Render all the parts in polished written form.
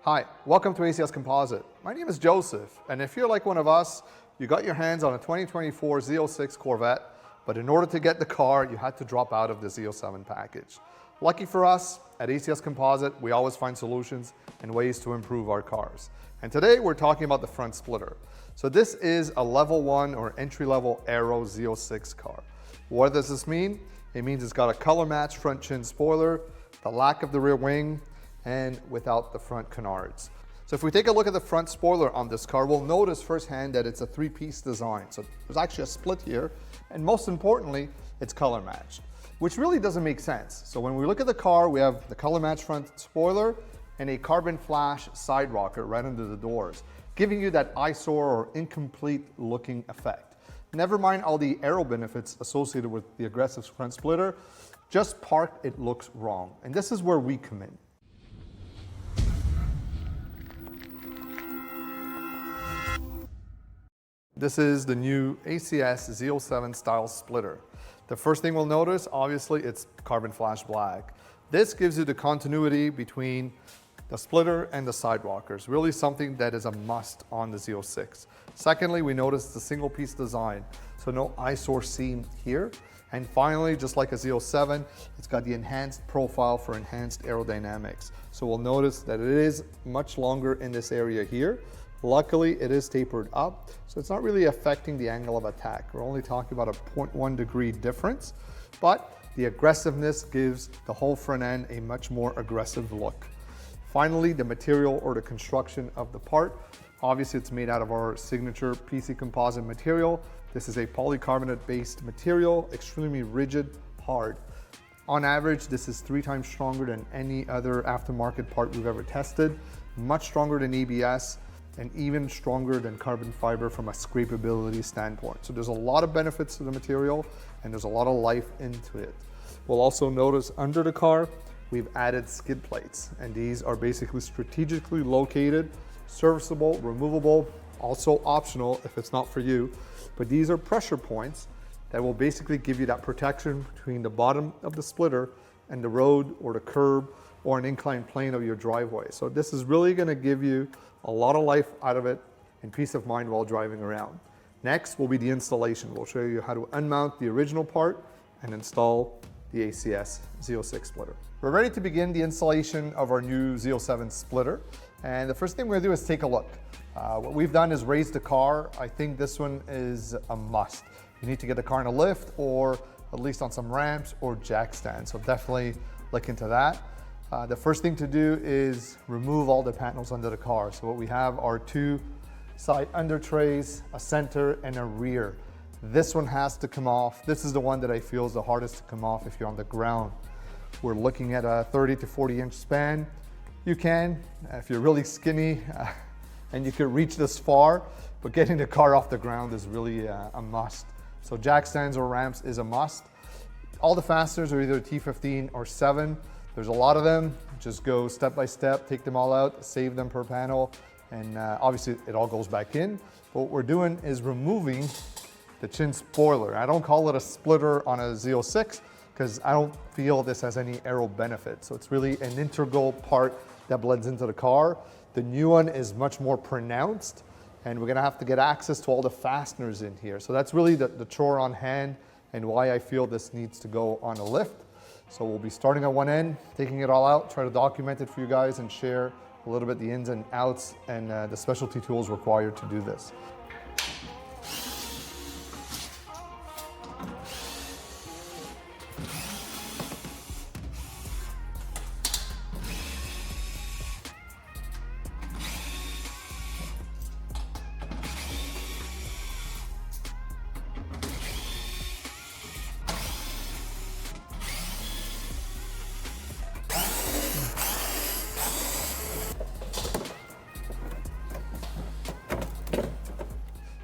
Hi, welcome to ACS Composite. My name is Joseph, and if you're like one of us, you got your hands on a 2024 Z06 Corvette, but in order to get the car, you had to drop out of the Z07 package. Lucky for us, at ACS Composite, we always find solutions and ways to improve our cars. And today we're talking about the front splitter. So this is a level 1 or entry-level Aero Z06 car. What does this mean? It means it's got a color-matched front chin spoiler, the lack of the rear wing, and without the front canards. So if we take a look at the front spoiler on this car, we'll notice firsthand that it's a three-piece design. So there's actually a split here, and most importantly, it's color matched, which really doesn't make sense. So when we look at the car, we have the color matched front spoiler and a carbon flash side rocker right under the doors, giving you that eyesore or incomplete looking effect. Never mind all the aero benefits associated with the aggressive front splitter, just parked, it looks wrong. And this is where we come in. This is the new ACS Z07 style splitter. The first thing we'll notice, obviously, it's carbon flash black. This gives you the continuity between the splitter and the side rockers, really something that is a must on the Z06. Secondly, we notice the single piece design, so no eyesore seam here. And finally, just like a Z07, it's got the enhanced profile for enhanced aerodynamics. So we'll notice that it is much longer in this area here. Luckily, it is tapered up, so it's not really affecting the angle of attack. We're only talking about a 0.1 degree difference, but the aggressiveness gives the whole front end a much more aggressive look. Finally, the material or the construction of the part. Obviously, it's made out of our signature PC composite material. This is a polycarbonate-based material, extremely rigid, hard. On average, this is 3 times stronger than any other aftermarket part we've ever tested, much stronger than ABS, and even stronger than carbon fiber from a scrapability standpoint. So there's a lot of benefits to the material, and there's a lot of life into it. We'll also notice under the car, we've added skid plates, and these are basically strategically located, serviceable, removable, also optional if it's not for you. But these are pressure points that will basically give you that protection between the bottom of the splitter and the road or the curb or an inclined plane of your driveway. So this is really gonna give you a lot of life out of it and peace of mind while driving around. Next will be the installation. We'll show you how to unmount the original part and install the ACS Z06 splitter. We're ready to begin the installation of our new Z07 splitter. And the first thing we're gonna do is take a look. What we've done is raise the car. I think this one is a must. You need to get the car in a lift or at least on some ramps or jack stands. So definitely look into that. The first thing to do is remove all the panels under the car. So what we have are 2 side under trays, a center and a rear. This one has to come off. This is the one that I feel is the hardest to come off if you're on the ground. We're looking at a 30 to 40 inch span. You can, if you're really skinny and you can reach this far, but getting the car off the ground is really a must. So jack stands or ramps is a must. All the fasteners are either T15 or 7. There's a lot of them. Just go step by step, take them all out, save them per panel, and obviously it all goes back in. But what we're doing is removing the chin spoiler. I don't call it a splitter on a Z06 because I don't feel this has any aero benefit. So it's really an integral part that blends into the car. The new one is much more pronounced, and we're gonna have to get access to all the fasteners in here. So that's really the chore on hand and why I feel this needs to go on a lift. So we'll be starting at one end, taking it all out, try to document it for you guys and share a little bit the ins and outs and the specialty tools required to do this.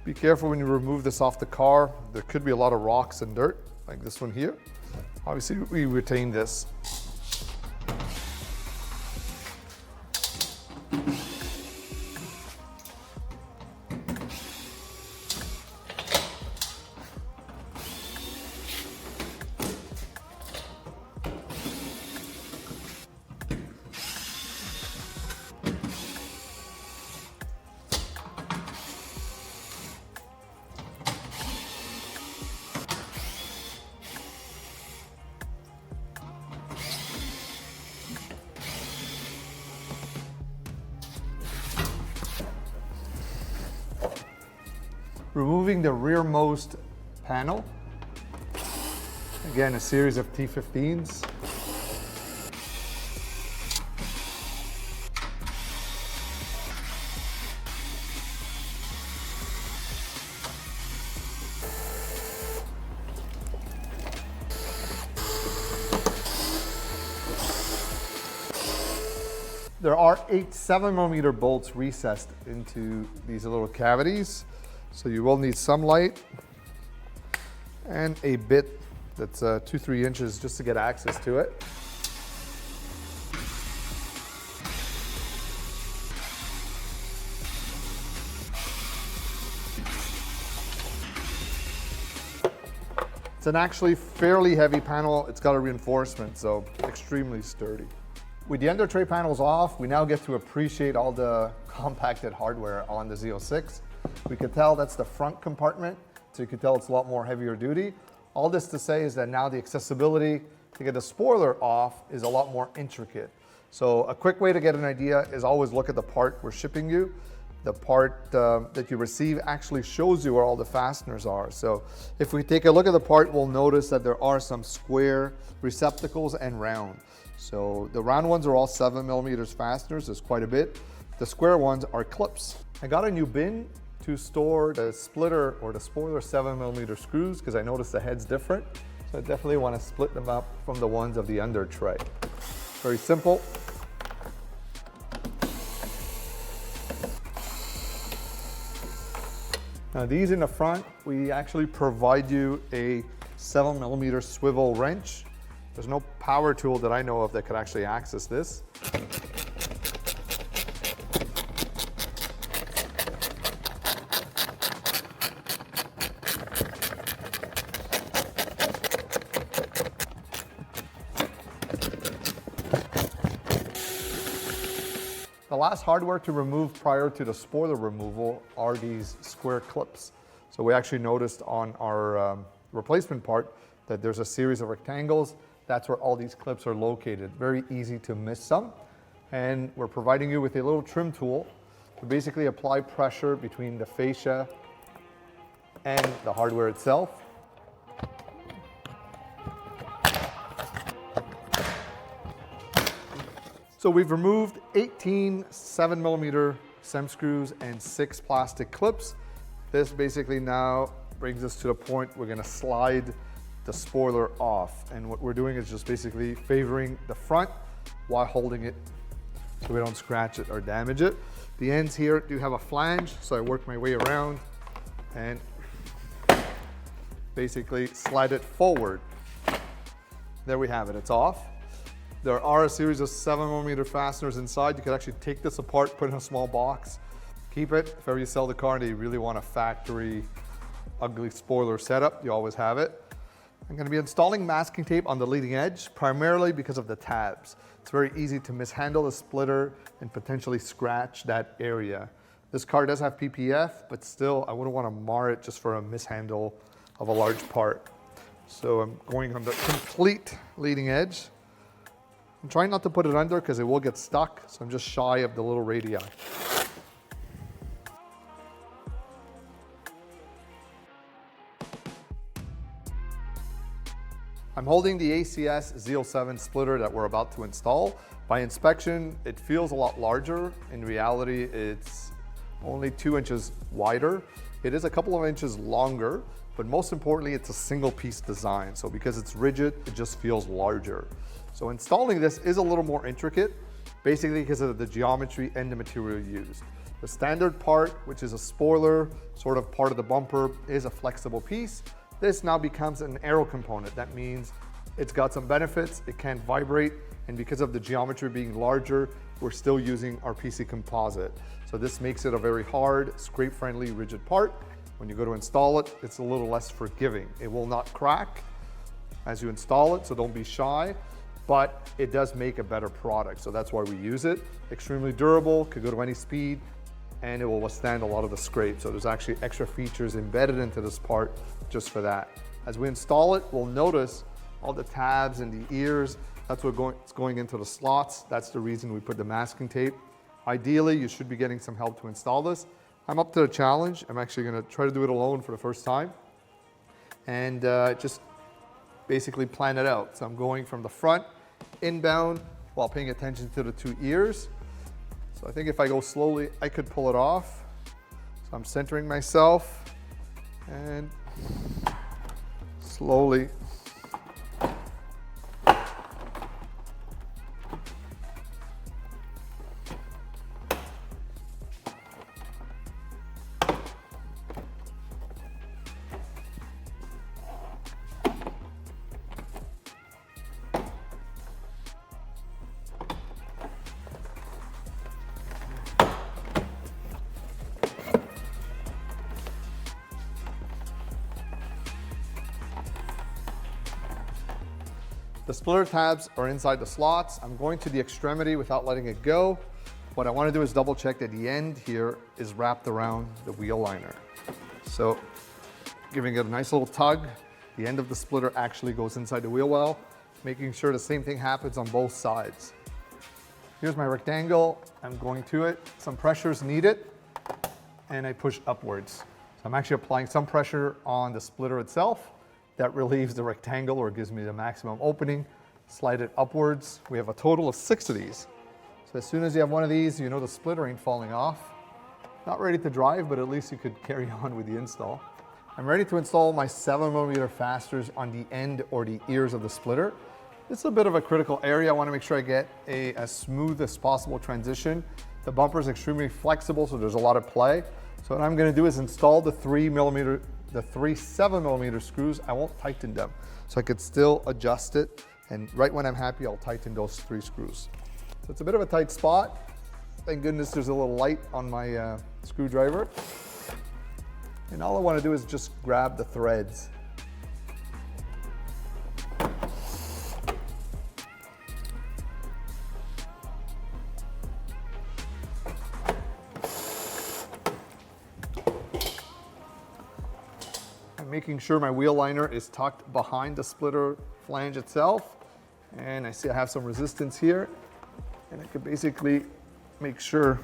Be careful when you remove this off the car. There could be a lot of rocks and dirt, like this one here. Obviously, we retain this. Removing the rearmost panel. Again, a series of T15s. There are 8 7mm bolts recessed into these little cavities. So you will need some light and a bit that's 2-3 inches just to get access to it. It's an actually fairly heavy panel. It's got a reinforcement, so extremely sturdy. With the under tray panels off, we now get to appreciate all the compacted hardware on the Z06. We can tell that's the front compartment, so you can tell it's a lot more heavier duty. All this to say is that now the accessibility to get the spoiler off is a lot more intricate. So a quick way to get an idea is always look at the part we're shipping you. The part that you receive actually shows you where all the fasteners are. So if we take a look at the part, we'll notice that there are some square receptacles and round. So the round ones are all 7mm fasteners, there's quite a bit. The square ones are clips. I got a new bin to store the splitter or the spoiler 7mm screws because I noticed the head's different. So I definitely want to split them up from the ones of the under tray. Very simple. Now these in the front, we actually provide you a 7mm swivel wrench. There's no power tool that I know of that could actually access this. The last hardware to remove prior to the spoiler removal are these square clips. So we actually noticed on our replacement part that there's a series of rectangles. That's where all these clips are located. Very easy to miss some. And we're providing you with a little trim tool to basically apply pressure between the fascia and the hardware itself. So we've removed 18 7mm SEM screws and 6 plastic clips. This basically now brings us to the point we're gonna slide the spoiler off. And what we're doing is just basically favoring the front while holding it so we don't scratch it or damage it. The ends here do have a flange, so I work my way around and basically slide it forward. There we have it, it's off. There are a series of 7mm fasteners inside. You could actually take this apart, put it in a small box, keep it. If ever you sell the car and you really want a factory ugly spoiler setup, you always have it. I'm going to be installing masking tape on the leading edge, primarily because of the tabs. It's very easy to mishandle the splitter and potentially scratch that area. This car does have PPF, but still I wouldn't want to mar it just for a mishandle of a large part. So I'm going on the complete leading edge. I'm trying not to put it under because it will get stuck, so I'm just shy of the little radii. I'm holding the ACS Z07 splitter that we're about to install. By inspection, it feels a lot larger. In reality, it's only 2 inches wider. It is a couple of inches longer, but most importantly, it's a single piece design. So because it's rigid, it just feels larger. So installing this is a little more intricate, basically because of the geometry and the material used. The standard part, which is a spoiler, sort of part of the bumper, is a flexible piece. This now becomes an aero component. That means it's got some benefits, it can't vibrate, and because of the geometry being larger, we're still using our PC Composite. So this makes it a very hard, scrape-friendly, rigid part. When you go to install it, it's a little less forgiving. It will not crack as you install it, so don't be shy, but it does make a better product, so that's why we use it. Extremely durable, could go to any speed, and it will withstand a lot of the scrape. So there's actually extra features embedded into this part just for that. As we install it, we'll notice all the tabs and the ears. That's what's going into the slots. That's the reason we put the masking tape. Ideally, you should be getting some help to install this. I'm up to the challenge. I'm actually going to try to do it alone for the first time and just basically plan it out. So I'm going from the front inbound while paying attention to the two ears. So I think if I go slowly, I could pull it off. So I'm centering myself and slowly. The splitter tabs are inside the slots. I'm going to the extremity without letting it go. What I want to do is double check that the end here is wrapped around the wheel liner. So giving it a nice little tug, the end of the splitter actually goes inside the wheel well, making sure the same thing happens on both sides. Here's my rectangle. I'm going to it. Some pressure is needed, and I push upwards. So I'm actually applying some pressure on the splitter itself. That relieves the rectangle or gives me the maximum opening. Slide it upwards. We have a total of 6 of these. So as soon as you have one of these, you know the splitter ain't falling off. Not ready to drive, but at least you could carry on with the install. I'm ready to install my 7mm fasteners on the end or the ears of the splitter. This is a bit of a critical area. I want to make sure I get as smooth as possible transition. The bumper is extremely flexible, so there's a lot of play. So what I'm going to do is install the three 7mm screws. I won't tighten them, so I could still adjust it, and right when I'm happy, I'll tighten those 3 screws. So it's a bit of a tight spot. Thank goodness there's a little light on my screwdriver. And all I want to do is just grab the threads. Making sure my wheel liner is tucked behind the splitter flange itself. And I see I have some resistance here. And I can basically make sure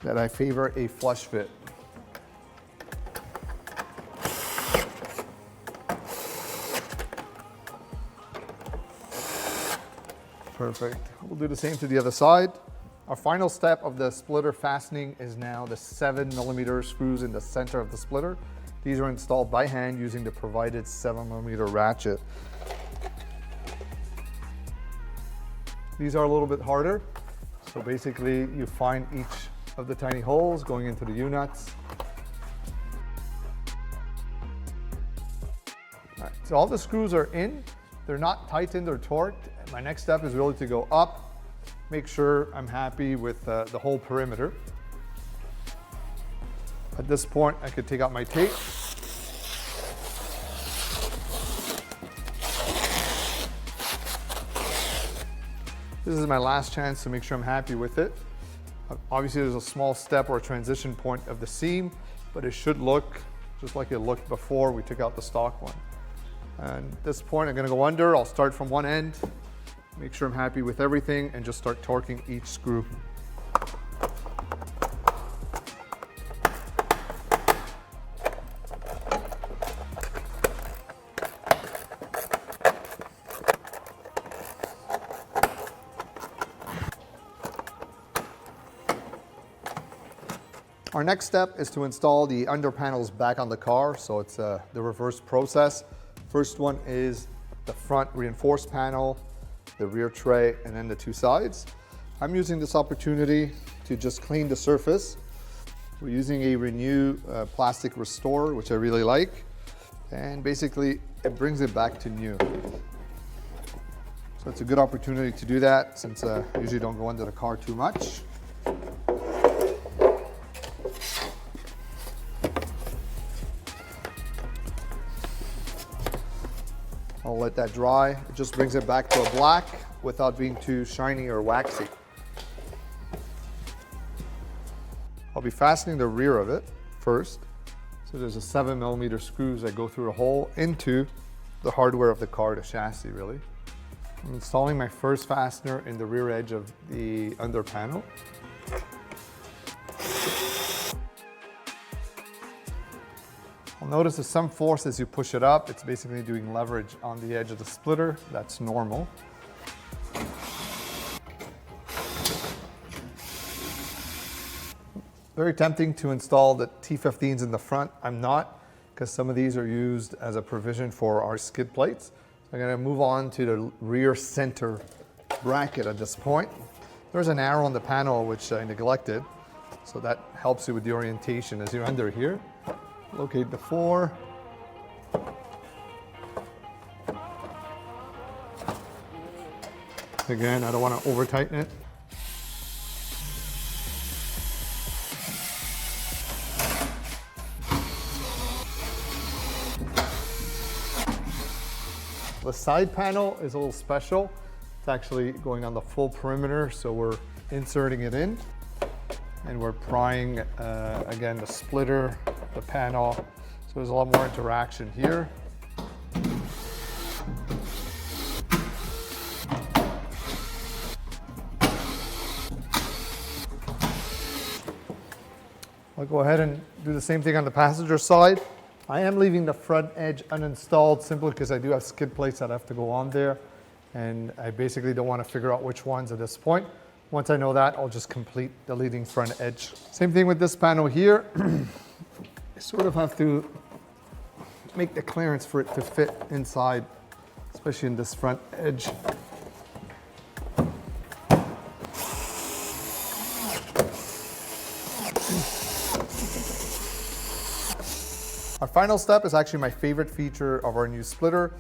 that I favor a flush fit. Perfect. We'll do the same to the other side. Our final step of the splitter fastening is now the 7mm screws in the center of the splitter. These are installed by hand using the provided 7mm ratchet. These are a little bit harder. So basically you find each of the tiny holes going into the U-nuts. All right, so all the screws are in. They're not tightened or torqued. My next step is really to go up, make sure I'm happy with the whole perimeter. At this point, I could take out my tape. This is my last chance to make sure I'm happy with it. Obviously, there's a small step or a transition point of the seam, but it should look just like it looked before we took out the stock one. And at this point, I'm going to go under. I'll start from one end, make sure I'm happy with everything, and just start torquing each screw. Our next step is to install the under panels back on the car, so it's the reverse process. First one is the front reinforced panel, the rear tray, and then the 2 sides. I'm using this opportunity to just clean the surface. We're using a Renew plastic restorer, which I really like, and basically it brings it back to new. So it's a good opportunity to do that since I usually don't go under the car too much. I'll let that dry. It just brings it back to a black without being too shiny or waxy. I'll be fastening the rear of it first. So there's a 7mm screws that go through the hole into the hardware of the car, the chassis really. I'm installing my first fastener in the rear edge of the under panel. You'll notice there's some force as you push it up. It's basically doing leverage on the edge of the splitter. That's normal. Very tempting to install the T15s in the front. I'm not, because some of these are used as a provision for our skid plates. So I'm going to move on to the rear center bracket at this point. There's an arrow on the panel which I neglected, so that helps you with the orientation as you're under here. Locate the 4. Again, I don't want to over tighten it. The side panel is a little special. It's actually going on the full perimeter, so we're inserting it in and we're prying, again, the splitter, the panel. So there's a lot more interaction here. I'll go ahead and do the same thing on the passenger side. I am leaving the front edge uninstalled simply because I do have skid plates that have to go on there, and I basically don't want to figure out which ones at this point. Once I know that, I'll just complete the leading front edge. Same thing with this panel here. I sort of have to make the clearance for it to fit inside, especially in this front edge. Our final step is actually my favorite feature of our new splitter.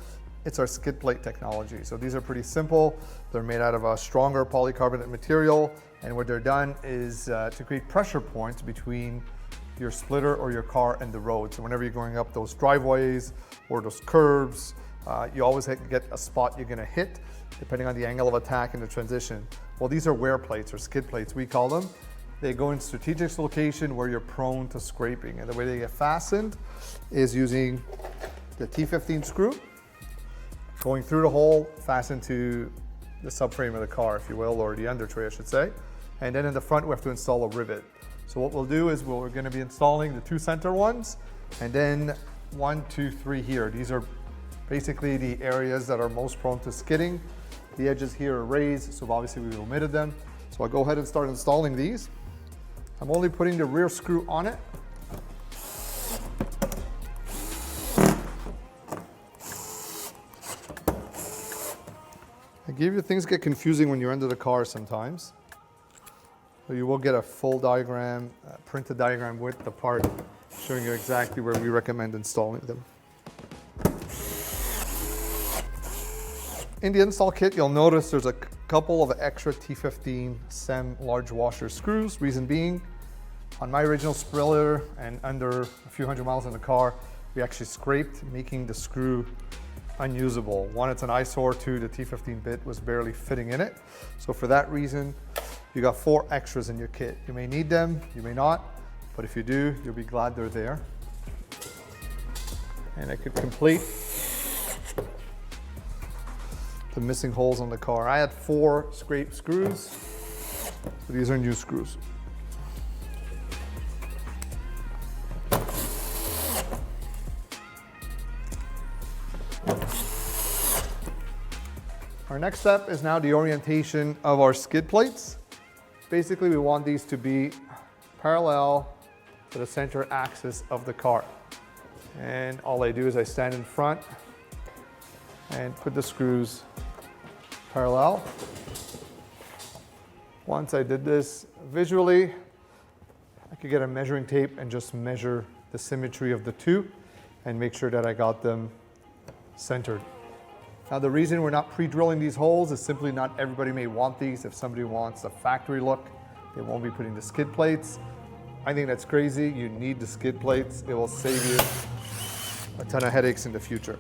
It's our skid plate technology. So these are pretty simple. They're made out of a stronger polycarbonate material, and what they're done is to create pressure points between your splitter or your car and the road. So whenever you're going up those driveways or those curves, you always get a spot you're gonna hit depending on the angle of attack and the transition. Well, these are wear plates or skid plates, we call them. They go in strategic location where you're prone to scraping. And the way they get fastened is using the T15 screw, going through the hole, fastened to the subframe of the car, if you will, or the undertray, I should say. And then in the front, we have to install a rivet. So what we'll do is we're gonna be installing the 2 center ones, and then 1, 2, 3 here. These are basically the areas that are most prone to skidding. The edges here are raised, so obviously we've omitted them. So I'll go ahead and start installing these. I'm only putting the rear screw on it. I give you, things get confusing when you're under the car sometimes. So you will get a full diagram, printed diagram with the part showing you exactly where we recommend installing them. In the install kit, you'll notice there's a couple of extra T15 SEM large washer screws. Reason being, on my original splitter and under a few hundred miles in the car, we actually scraped, making the screw unusable. 1, it's an eyesore. 2, the T15 bit was barely fitting in it. So for that reason, you got 4 extras in your kit. You may need them, you may not, but if you do, you'll be glad they're there. And I could complete the missing holes on the car. I had 4 scrape screws, so these are new screws. Our next step is now the orientation of our skid plates. Basically, we want these to be parallel to the center axis of the car. And all I do is I stand in front and put the screws parallel. Once I did this visually, I could get a measuring tape and just measure the symmetry of the 2 and make sure that I got them centered. Now the reason we're not pre-drilling these holes is simply not everybody may want these. If somebody wants a factory look, they won't be putting the skid plates. I think that's crazy. You need the skid plates. It will save you a ton of headaches in the future.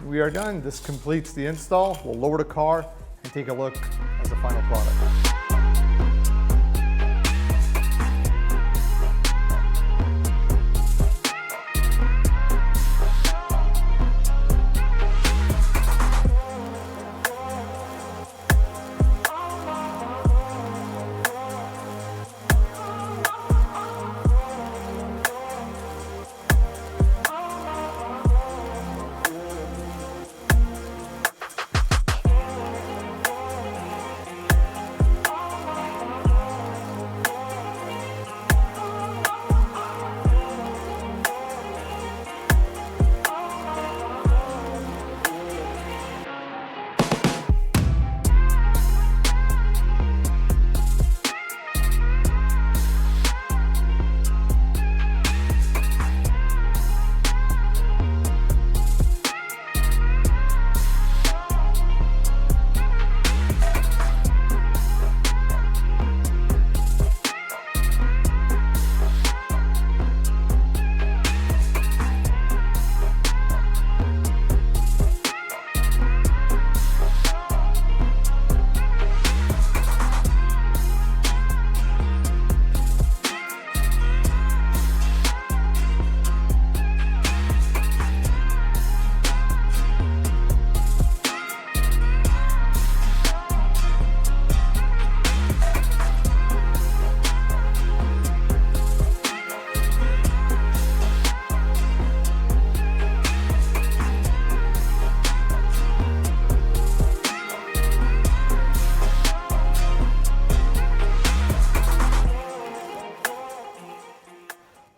We are done. This completes the install. We'll lower the car and take a look at the final product.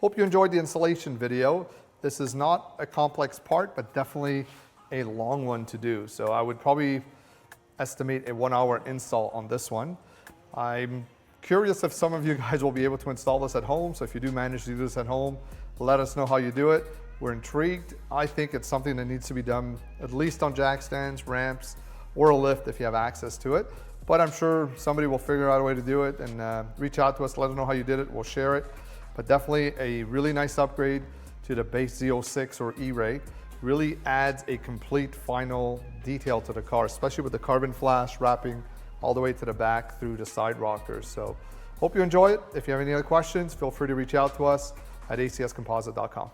Hope you enjoyed the installation video. This is not a complex part, but definitely a long one to do. So I would probably estimate a 1-hour install on this one. I'm curious if some of you guys will be able to install this at home. So if you do manage to do this at home, let us know how you do it. We're intrigued. I think it's something that needs to be done at least on jack stands, ramps, or a lift if you have access to it. But I'm sure somebody will figure out a way to do it, and reach out to us, let us know how you did it, we'll share it. But definitely a really nice upgrade to the base Z06 or E-Ray. Really adds a complete final detail to the car, especially with the carbon flash wrapping all the way to the back through the side rockers. So hope you enjoy it. If you have any other questions, feel free to reach out to us at acscomposite.com.